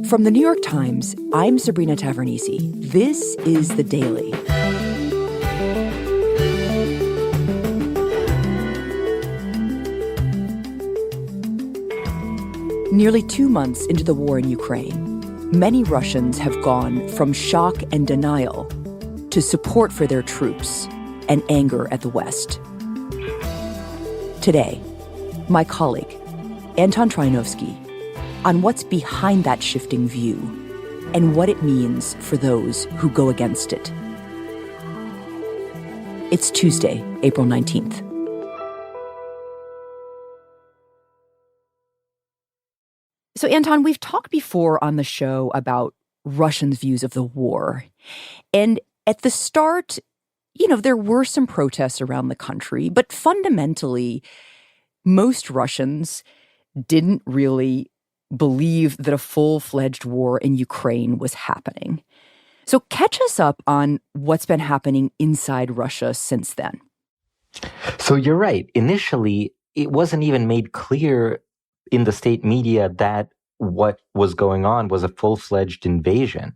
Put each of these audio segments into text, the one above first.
From the New York Times, I'm Sabrina Tavernise. This is The Daily. Nearly 2 months into the war in Ukraine, many Russians have gone from shock and denial to support for their troops and anger at the West. Today, my colleague, Anton Trynovsky, on what's behind that shifting view and what it means for those who go against it. It's Tuesday, April 19th. So, Anton, we've talked before on the show about Russians' views of the war. And at the start, there were some protests around the country, but fundamentally, most Russians didn't really believe that a full-fledged war in Ukraine was happening. So catch us up on what's been happening inside Russia since then. So you're right. Initially, it wasn't even made clear in the state media that what was going on was a full-fledged invasion.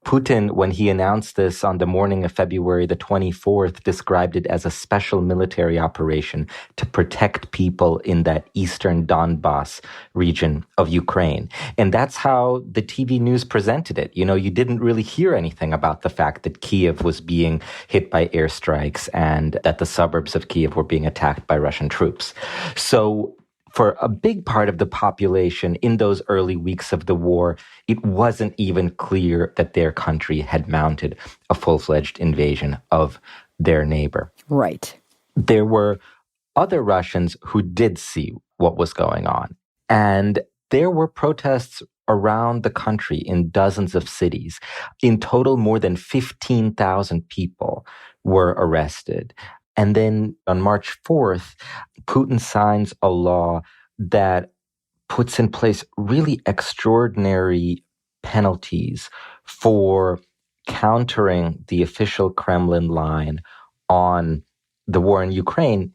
Putin, when he announced this on the morning of February the 24th, described it as a special military operation to protect people in that eastern Donbas region of Ukraine. And that's how the TV news presented it. You didn't really hear anything about the fact that Kyiv was being hit by airstrikes and that the suburbs of Kyiv were being attacked by Russian troops. So for a big part of the population in those early weeks of the war, it wasn't even clear that their country had mounted a full-fledged invasion of their neighbor. Right. There were other Russians who did see what was going on. And there were protests around the country in dozens of cities. In total, more than 15,000 people were arrested. And then on March 4th, Putin signs a law that puts in place really extraordinary penalties for countering the official Kremlin line on the war in Ukraine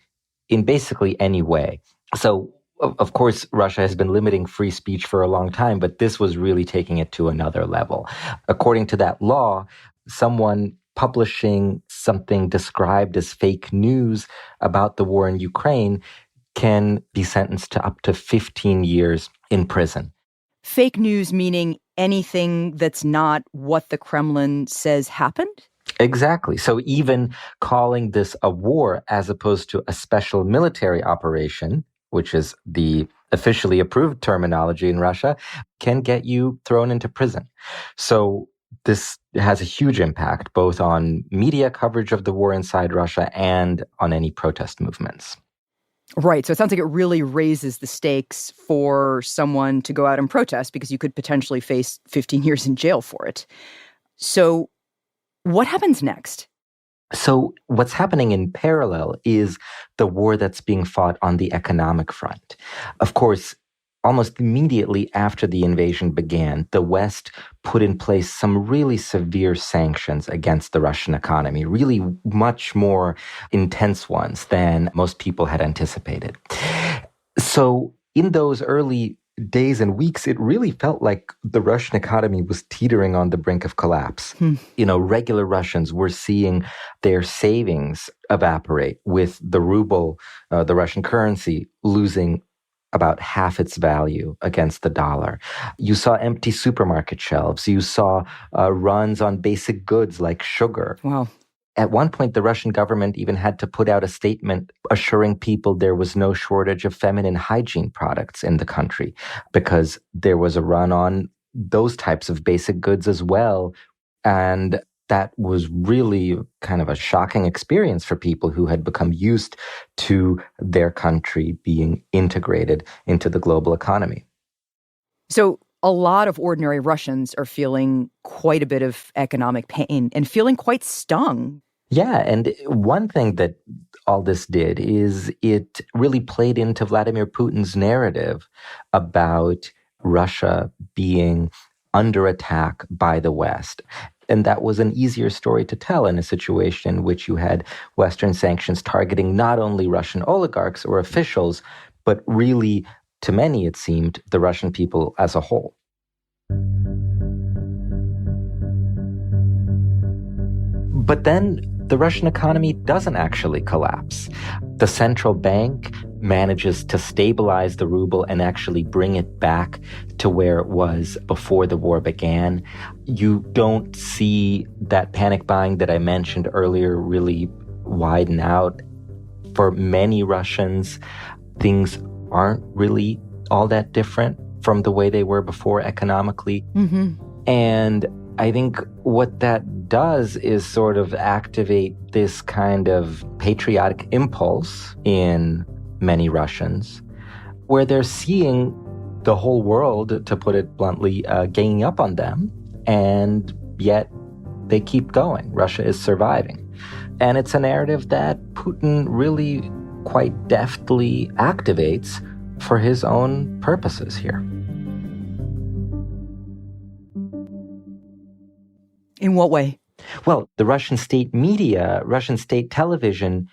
in basically any way. So, of course, Russia has been limiting free speech for a long time, but this was really taking it to another level. According to that law, someone publishing something described as fake news about the war in Ukraine can be sentenced to up to 15 years in prison. Fake news meaning anything that's not what the Kremlin says happened? Exactly. So even calling this a war as opposed to a special military operation, which is the officially approved terminology in Russia, can get you thrown into prison. So this has a huge impact both on media coverage of the war inside Russia and on any protest movements. Right. So it sounds like it really raises the stakes for someone to go out and protest because you could potentially face 15 years in jail for it. So what happens next? So what's happening in parallel is the war that's being fought on the economic front. Of course, almost immediately after the invasion began, the West put in place some really severe sanctions against the Russian economy, really much more intense ones than most people had anticipated. So in those early days and weeks, it really felt like the Russian economy was teetering on the brink of collapse. Regular Russians were seeing their savings evaporate with the ruble, the Russian currency, losing about half its value against the dollar. You saw empty supermarket shelves. You saw runs on basic goods like sugar. Wow. At one point, the Russian government even had to put out a statement assuring people there was no shortage of feminine hygiene products in the country because there was a run on those types of basic goods as well. And that was really kind of a shocking experience for people who had become used to their country being integrated into the global economy. So a lot of ordinary Russians are feeling quite a bit of economic pain and feeling quite stung. Yeah, and one thing that all this did is it really played into Vladimir Putin's narrative about Russia being under attack by the West. And that was an easier story to tell in a situation in which you had Western sanctions targeting not only Russian oligarchs or officials, but really, to many it seemed, the Russian people as a whole. But then the Russian economy doesn't actually collapse. The central bank manages to stabilize the ruble and actually bring it back to where it was before the war began. You don't see that panic buying that I mentioned earlier really widen out. For many Russians, things aren't really all that different from the way they were before economically. Mm-hmm. And I think what that does is sort of activate this kind of patriotic impulse in many Russians, where they're seeing the whole world, to put it bluntly, ganging up on them, and yet they keep going. Russia is surviving. And it's a narrative that Putin really quite deftly activates for his own purposes here. In what way? Well, the Russian state media, Russian state television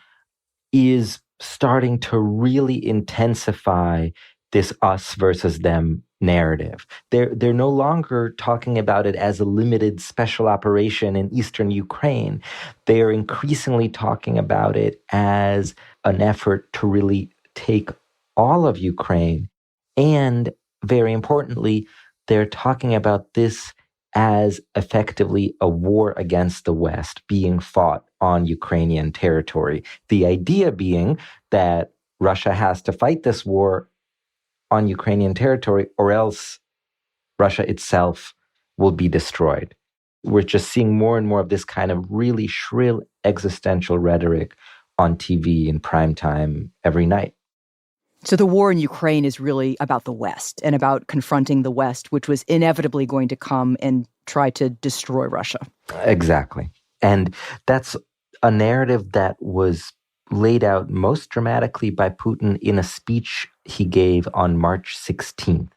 is starting to really intensify this us versus them narrative. They're no longer talking about it as a limited special operation in eastern Ukraine. They are increasingly talking about it as an effort to really take all of Ukraine. And very importantly, they're talking about this as effectively a war against the West being fought on Ukrainian territory. The idea being that Russia has to fight this war on Ukrainian territory, or else Russia itself will be destroyed. We're just seeing more and more of this kind of really shrill existential rhetoric on TV in prime time every night. So the war in Ukraine is really about the West and about confronting the West, which was inevitably going to come and try to destroy Russia. Exactly. And that's a narrative that was laid out most dramatically by Putin in a speech he gave on March 16th.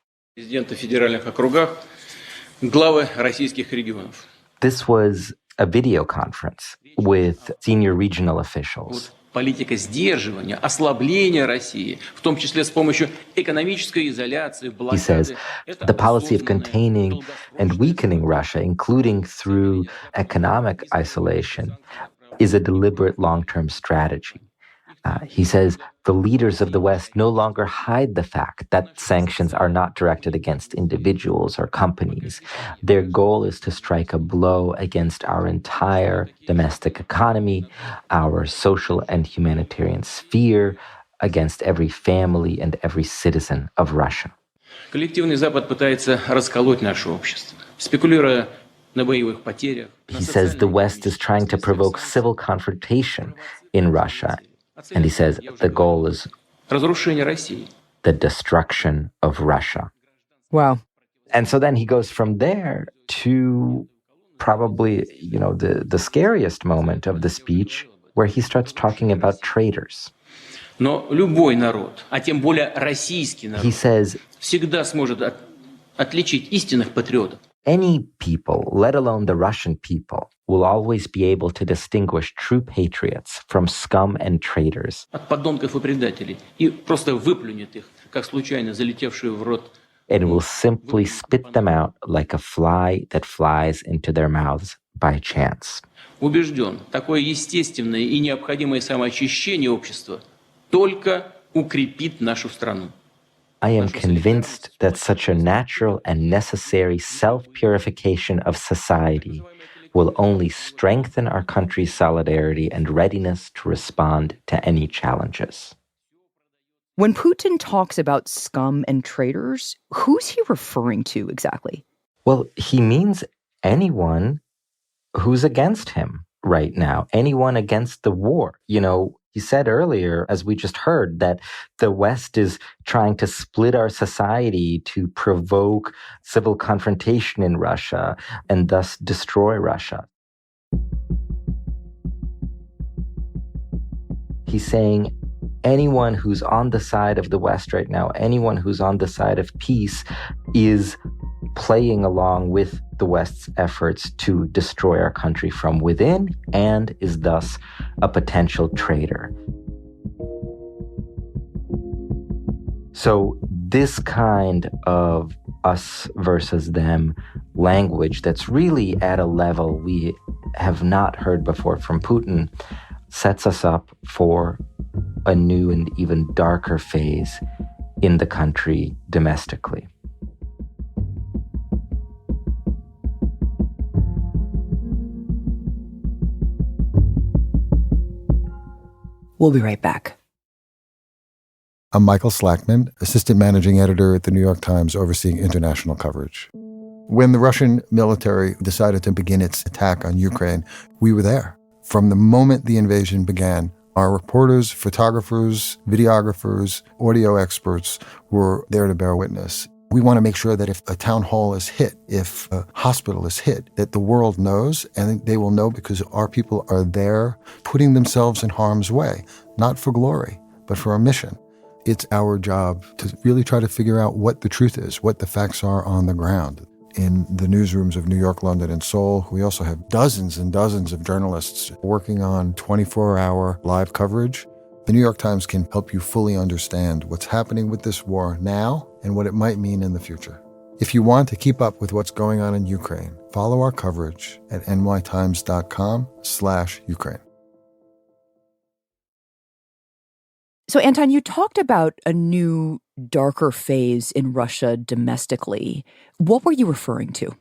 This was a video conference with senior regional officials. Политика сдерживания, ослабления России, в том числе с помощью экономической изоляции, He says the policy of containing and weakening Russia, including through economic isolation, is a deliberate long-term strategy. He says the leaders of the West no longer hide the fact that sanctions are not directed against individuals or companies. Their goal is to strike a blow against our entire domestic economy, our social and humanitarian sphere, against every family and every citizen of Russia. Коллективный Запад пытается расколоть наше общество, спекулируя на боевых потерях. He says the West is trying to provoke civil confrontation in Russia. And he says the goal is the destruction of Russia. Wow. And so then he goes from there to probably, the scariest moment of the speech, where he starts talking about traitors. Но любой народ, а тем более российский народ, he says, всегда сможет отличить истинных патриотов. Any people, let alone the Russian people, will always be able to distinguish true patriots from scum and traitors. От подонков и предателей. И просто выплюнет их, как случайно залетевшую в рот. And will simply spit them out like a fly that flies into their mouths by chance. Убежден, такое естественное и необходимое самоочищение общества только укрепит нашу страну. I am convinced that such a natural and necessary self-purification of society will only strengthen our country's solidarity and readiness to respond to any challenges. When Putin talks about scum and traitors, who's he referring to exactly? Well, he means anyone who's against him right now, anyone against the war. He said earlier, as we just heard, that the West is trying to split our society to provoke civil confrontation in Russia and thus destroy Russia. He's saying anyone who's on the side of the West right now, anyone who's on the side of peace, is playing along with the West's efforts to destroy our country from within and is thus a potential traitor. So this kind of us versus them language that's really at a level we have not heard before from Putin sets us up for a new and even darker phase in the country domestically. We'll be right back. I'm Michael Slackman, assistant managing editor at the New York Times, overseeing international coverage. When the Russian military decided to begin its attack on Ukraine, we were there. From the moment the invasion began, our reporters, photographers, videographers, audio experts were there to bear witness. We want to make sure that if a town hall is hit, if a hospital is hit, that the world knows, and they will know because our people are there putting themselves in harm's way, not for glory, but for a mission. It's our job to really try to figure out what the truth is, what the facts are on the ground. In the newsrooms of New York, London, and Seoul, we also have dozens and dozens of journalists working on 24-hour live coverage. The New York Times can help you fully understand what's happening with this war now and what it might mean in the future. If you want to keep up with what's going on in Ukraine, follow our coverage at nytimes.com/Ukraine. So, Anton, you talked about a new, darker phase in Russia domestically. What were you referring to?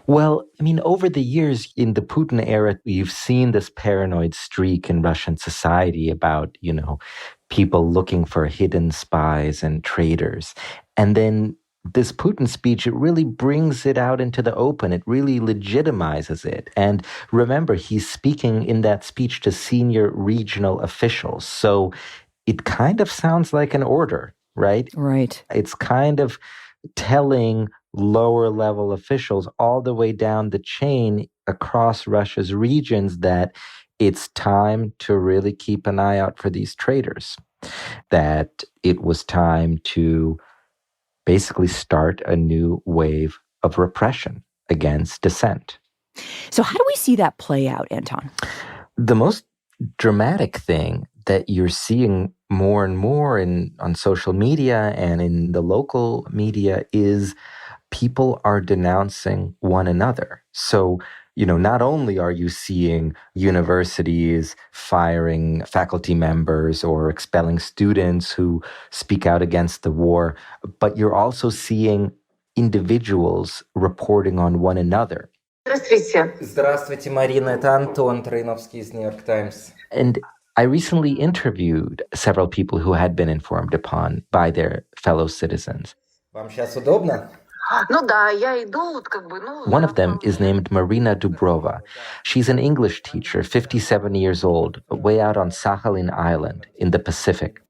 Well, I mean, over the years in the Putin era, you've seen this paranoid streak in Russian society about, people looking for hidden spies and traitors. And then this Putin speech, it really brings it out into the open. It really legitimizes it. And remember, he's speaking in that speech to senior regional officials. So it kind of sounds like an order, right? Right. It's kind of telling lower level officials all the way down the chain across Russia's regions that it's time to really keep an eye out for these traitors, that it was time to basically start a new wave of repression against dissent. So how do we see that play out, Anton? The most dramatic thing that you're seeing more and more on social media and in the local media is people are denouncing one another. So, not only are you seeing universities firing faculty members or expelling students who speak out against the war, but you're also seeing individuals reporting on one another. Здравствуйте, Марина. Это Антон Троиновский из New York Times. And I recently interviewed several people who had been informed upon by their fellow citizens. Вам сейчас удобно? One of them is named Marina Dubrova. She's an English teacher, 57 years old, way out on Sakhalin Island in the Pacific.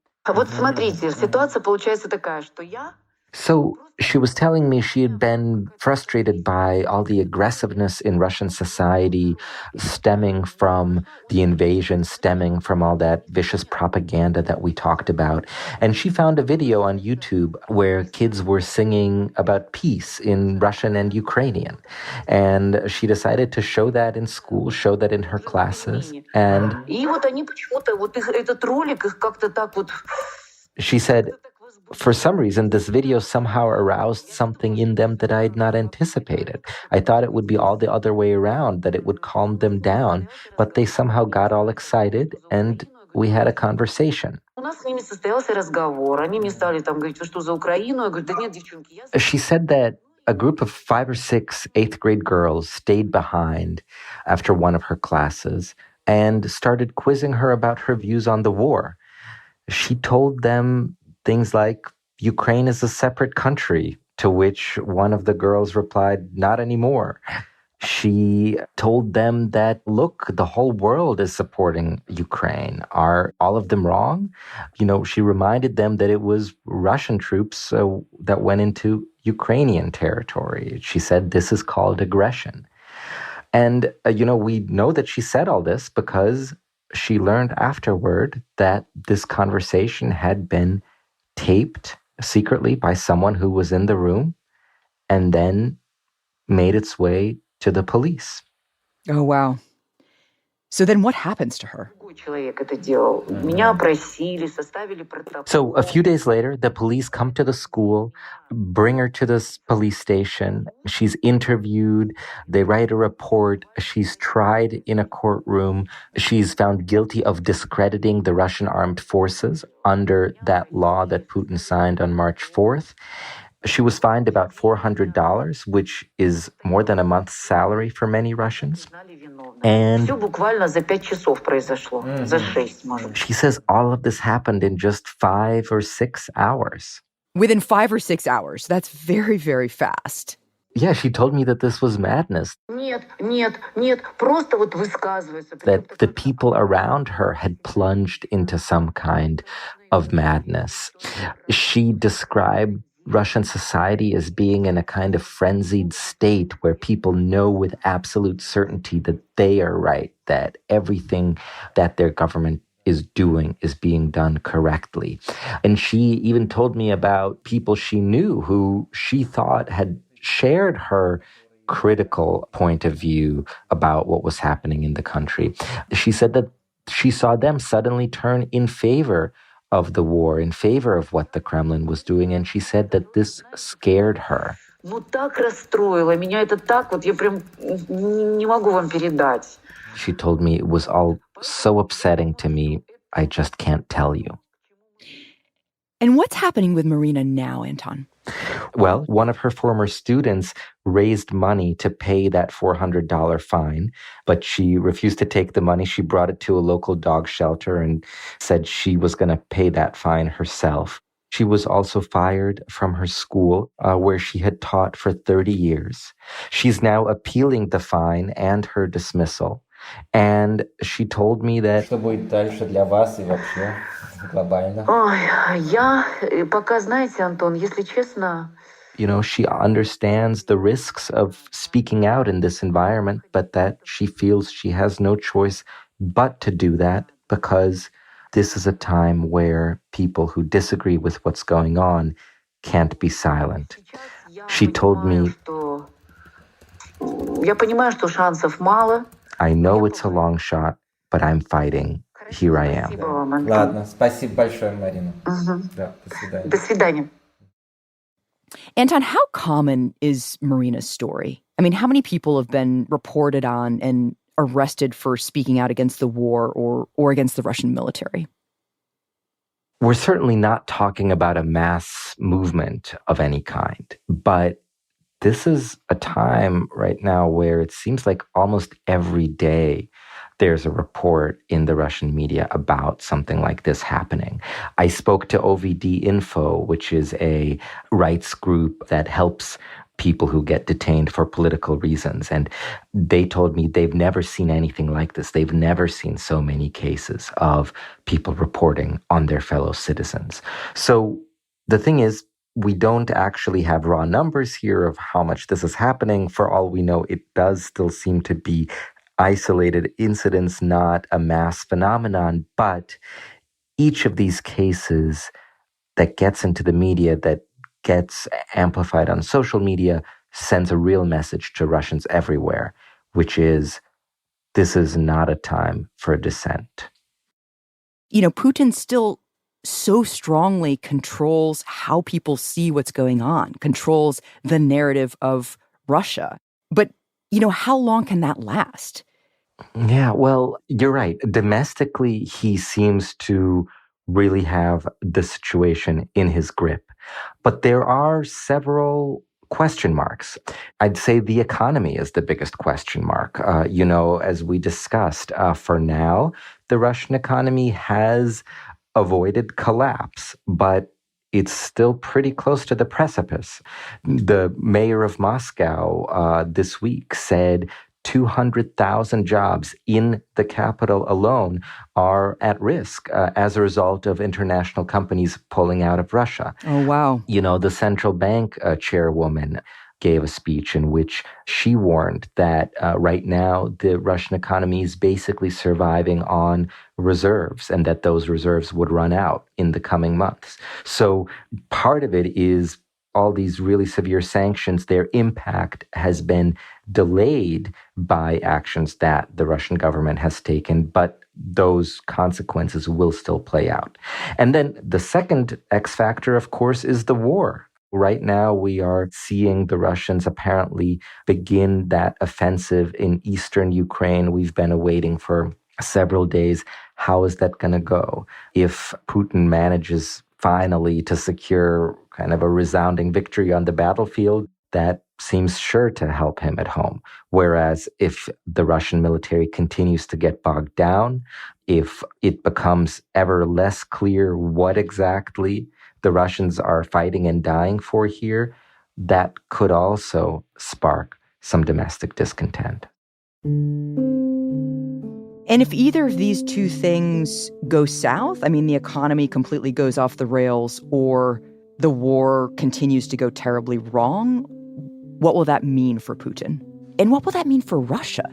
So she was telling me she had been frustrated by all the aggressiveness in Russian society stemming from the invasion, stemming from all that vicious propaganda that we talked about. And she found a video on YouTube where kids were singing about peace in Russian and Ukrainian. And she decided to show that in school, show that in her classes. And she said, for some reason, this video somehow aroused something in them that I had not anticipated. I thought it would be all the other way around, that it would calm them down, but they somehow got all excited and we had a conversation. She said that a group of 5 or 6 eighth grade girls stayed behind after one of her classes and started quizzing her about her views on the war. She told them things like, Ukraine is a separate country, to which one of the girls replied, not anymore. She told them that, look, the whole world is supporting Ukraine. Are all of them wrong? She reminded them that it was Russian troops that went into Ukrainian territory. She said this is called aggression. And, we know that she said all this because she learned afterward that this conversation had been taped secretly by someone who was in the room and then made its way to the police. Oh, wow. So then what happens to her? So a few days later, the police come to the school, bring her to this police station. She's interviewed. They write a report. She's tried in a courtroom. She's found guilty of discrediting the Russian armed forces under that law that Putin signed on March 4th. She was fined about $400, which is more than a month's salary for many Russians. And she says all of this happened in just 5 or 6 hours. Within 5 or 6 hours. That's very, very fast. Yeah, she told me that this was madness. That the people around her had plunged into some kind of madness. She described Russian society as being in a kind of frenzied state where people know with absolute certainty that they are right, that everything that their government is doing is being done correctly. And she even told me about people she knew who she thought had shared her critical point of view about what was happening in the country. She said that she saw them suddenly turn in favor of the war, in favor of what the Kremlin was doing, and she said that this scared her. She told me it was all so upsetting to me, I just can't tell you. And what's happening with Marina now, Anton? Well, one of her former students raised money to pay that $400 fine, but she refused to take the money. She brought it to a local dog shelter and said she was going to pay that fine herself. She was also fired from her school, where she had taught for 30 years. She's now appealing the fine and her dismissal. And she told me that... Что будет дальше для вас и вообще глобально? You know, she understands the risks of speaking out in this environment, but that she feels she has no choice but to do that because this is a time where people who disagree with what's going on can't be silent. She told me, I know it's a long shot, but I'm fighting. Here I am. Ладно, спасибо большое, Марина. Да, до свидания. Anton, how common is Marina's story? I mean, how many people have been reported on and arrested for speaking out against the war or against the Russian military? We're certainly not talking about a mass movement of any kind, but this is a time right now where it seems like almost every day there's a report in the Russian media about something like this happening. I spoke to OVD Info, which is a rights group that helps people who get detained for political reasons. And they told me they've never seen anything like this. They've never seen so many cases of people reporting on their fellow citizens. So the thing is, we don't actually have raw numbers here of how much this is happening. For all we know, it does still seem to be isolated incidents, not a mass phenomenon. But each of these cases that gets into the media, that gets amplified on social media, sends a real message to Russians everywhere, which is, this is not a time for dissent. You know, Putin still so strongly controls how people see what's going on, controls the narrative of Russia. But, you know, how long can that last? Yeah, well, you're right. Domestically, he seems to really have the situation in his grip. But there are several question marks. I'd say the economy is the biggest question mark. As we discussed, for now, the Russian economy has avoided collapse, but it's still pretty close to the precipice. The mayor of Moscow this week said 200,000 jobs in the capital alone are at risk as a result of international companies pulling out of Russia. Oh, wow. You know, the central bank chairwoman gave a speech in which she warned that right now the Russian economy is basically surviving on reserves and that those reserves would run out in the coming months. So part of it is all these really severe sanctions, their impact has been delayed by actions that the Russian government has taken. But those consequences will still play out. And then the second X factor, of course, is the war. Right now, we are seeing the Russians apparently begin that offensive in eastern Ukraine. We've been awaiting for several days. How is that going to go? If Putin manages finally to secure kind of a resounding victory on the battlefield, that seems sure to help him at home. Whereas if the Russian military continues to get bogged down, if it becomes ever less clear what exactly the Russians are fighting and dying for here, that could also spark some domestic discontent. And if either of these two things go south, I mean, the economy completely goes off the rails or the war continues to go terribly wrong, what will that mean for Putin? And what will that mean for Russia?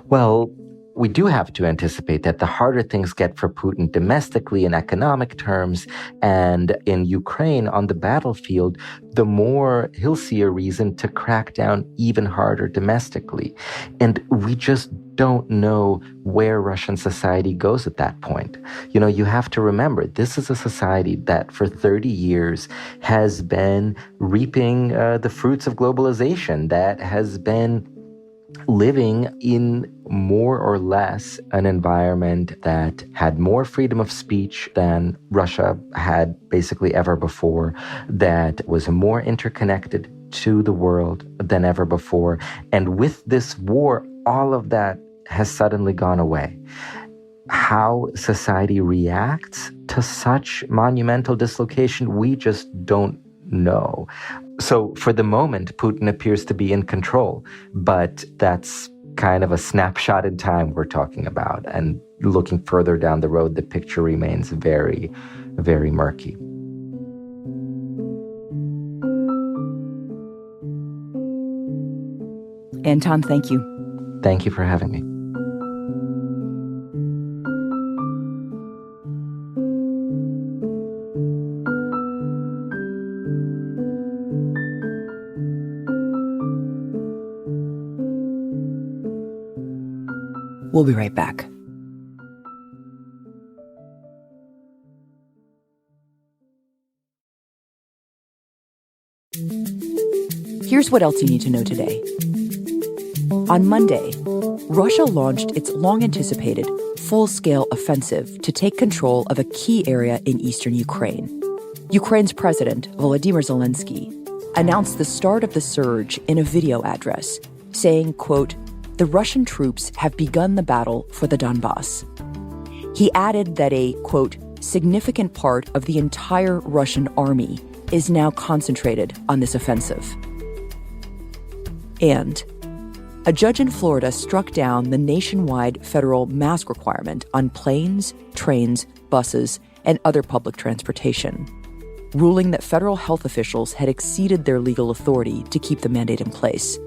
Well, we do have to anticipate that the harder things get for Putin domestically in economic terms and in Ukraine on the battlefield, the more he'll see a reason to crack down even harder domestically. And we just don't know where Russian society goes at that point. You know, you have to remember, this is a society that for 30 years has been reaping the fruits of globalization, that has been living in more or less an environment that had more freedom of speech than Russia had basically ever before, that was more interconnected to the world than ever before. And with this war, all of that has suddenly gone away. How society reacts to such monumental dislocation, we just don't know. So for the moment, Putin appears to be in control, but that's kind of a snapshot in time we're talking about. And looking further down the road, the picture remains very, very murky. Anton, thank you. Thank you for having me. We'll be right back. Here's what else you need to know today. On Monday, Russia launched its long-anticipated full-scale offensive to take control of a key area in eastern Ukraine. Ukraine's president, Volodymyr Zelensky, announced the start of the surge in a video address, saying, quote, "The Russian troops have begun the battle for the Donbass." He added that a, quote, "significant part of the entire Russian army is now concentrated on this offensive." And a judge in Florida struck down the nationwide federal mask requirement on planes, trains, buses, and other public transportation, ruling that federal health officials had exceeded their legal authority to keep the mandate in place.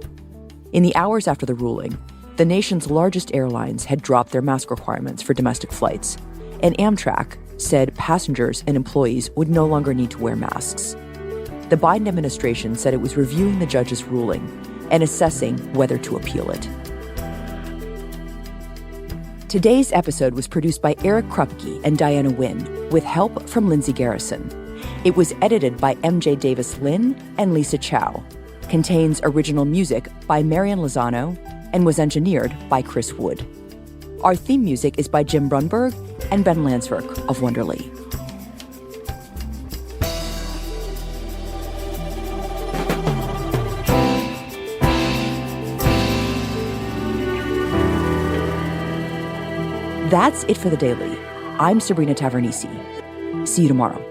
In the hours after the ruling, the nation's largest airlines had dropped their mask requirements for domestic flights, and Amtrak said passengers and employees would no longer need to wear masks. The Biden administration said it was reviewing the judge's ruling and assessing whether to appeal it. Today's episode was produced by Eric Krupke and Diana Wynn, with help from Lindsay Garrison. It was edited by MJ Davis-Lynn and Lisa Chow. Contains original music by Marian Lozano and was engineered by Chris Wood. Our theme music is by Jim Brunberg and Ben Landsverk of Wonderly. That's it for the Daily. I'm Sabrina Tavernisi. See you tomorrow.